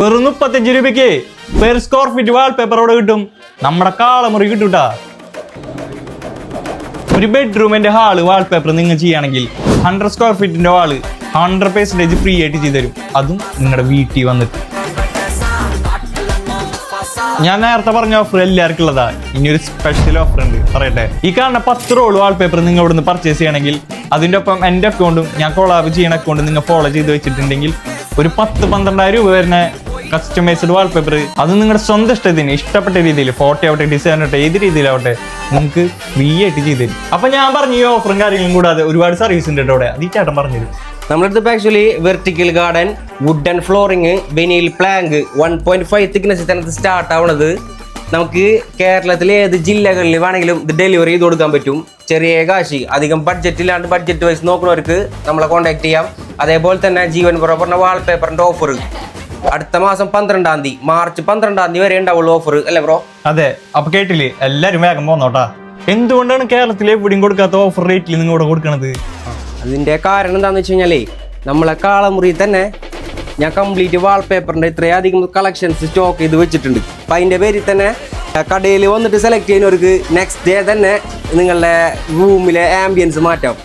വെറും 35 രൂപയ്ക്ക് per square feet വാൾപേപ്പറോടെ കിട്ടും. നമ്മുടെ കാളമുറി കിട്ടൂട്ടാ. ഒരു ബെഡ്റൂമിന്റെ ഹാള് വാൾപേപ്പർ നിങ്ങൾ ചെയ്യുകയാണെങ്കിൽ 100 സ്ക്വയർ ഫീറ്റിന്റെ വാള് 100% ഫ്രീ ആയിട്ട് ചെയ്തുതരും. അതും നിങ്ങളുടെ വീട്ടിൽ വന്നിട്ട്. ഞാൻ നേരത്തെ പറഞ്ഞ ഓഫർ എല്ലാവർക്കും ഉള്ളതാ. ഇനി ഒരു സ്പെഷ്യൽ ഓഫർ ഉണ്ട്, പറയട്ടെ. ഈ കാണുന്ന 10 റോൾ വാൾപേപ്പർ നിങ്ങൾ ഇവിടുന്ന് പർച്ചേസ് ചെയ്യണമെങ്കിൽ അതിൻ്റെ ഒപ്പം എൻ്റെ അക്കൗണ്ടും ഞാൻ കൊളാബ് ചെയ്യുന്ന അക്കൗണ്ടും നിങ്ങൾ ഫോളോ ചെയ്ത് വെച്ചിട്ടുണ്ടെങ്കിൽ ഒരു 10-12,000 രൂപ വരുന്ന കസ്റ്റമൈസ്ഡ് വാൾപേപ്പർ അത് നിങ്ങളുടെ സ്വന്തം ഇഷ്ടത്തിന് ഇഷ്ടപ്പെട്ട രീതിയിൽ ഫോട്ടോ ആവട്ടെ, ഡിസൈൻ ആവട്ടെ, ഏത് രീതിയിലാവട്ടെ നിങ്ങൾക്ക് ഫ്രീ ആയിട്ട് ചെയ്തു തരും. അപ്പൊ ഞാൻ പറഞ്ഞു ഈ ഓഫറും കാര്യങ്ങളും കൂടാതെ ഒരുപാട് സർവീസ് ഉണ്ട് കേട്ടോ. അത് ഈ ചേട്ടൻ പറഞ്ഞുതരും. നമ്മളടുത്ത് actually vertical garden, wooden flooring, veneer plank 1.5 thickness തന്നെ സ്റ്റാർട്ട് ആവണത്. നമുക്ക് കേരളത്തിലെ ഏത് ജില്ലകളിൽ വേണമെങ്കിലും ഇത് ഡെലിവറി ചെയ്ത് കൊടുക്കാൻ പറ്റും. ചെറിയ കാശ്, അധികം ബഡ്ജറ്റ് ഇല്ലാണ്ട് ബഡ്ജറ്റ് വൈസ് നോക്കുന്നവർക്ക് നമ്മളെ കോൺടാക്ട് ചെയ്യാം. അതേപോലെ തന്നെ ജീവൻ പുറ പറഞ്ഞ വാൾപേപ്പറിന്റെ ഓഫർ അടുത്ത മാസം 12-ാം തീയതി, മാർച്ച് 12-ാം തീയതി വരെ ഉണ്ടാവുള്ളൂ ഓഫർ, അല്ലേ ബ്രോ? അതെ. അപ്പൊ കേട്ടില്ലേ, എല്ലാരും വേഗം പോന്നോട്ടാ. എന്തുകൊണ്ടാണ് കേരളത്തിലെ എവിടെയും കൊടുക്കാത്ത ഓഫർ റേറ്റിൽ നിങ്ങൾ ഇവിടെ കൊടുക്കണത്? അതിന്റെ കാരണം എന്താണെന്ന് വെച്ച് കഴിഞ്ഞാലേ, നമ്മളെ കാളമുറി തന്നെ ഞാൻ കംപ്ലീറ്റ് വാൾപേപ്പറിന്റെ ഇത്രയധികം കളക്ഷൻസ് സ്റ്റോക്ക് ചെയ്ത് വെച്ചിട്ടുണ്ട്. അപ്പം അതിന്റെ പേരിൽ തന്നെ കടയിൽ വന്നിട്ട് സെലക്ട് ചെയ്യുന്നവർക്ക് നെക്സ്റ്റ് ഡേ തന്നെ നിങ്ങളുടെ റൂമിലെ ആംബിയൻസ് മാറ്റാം.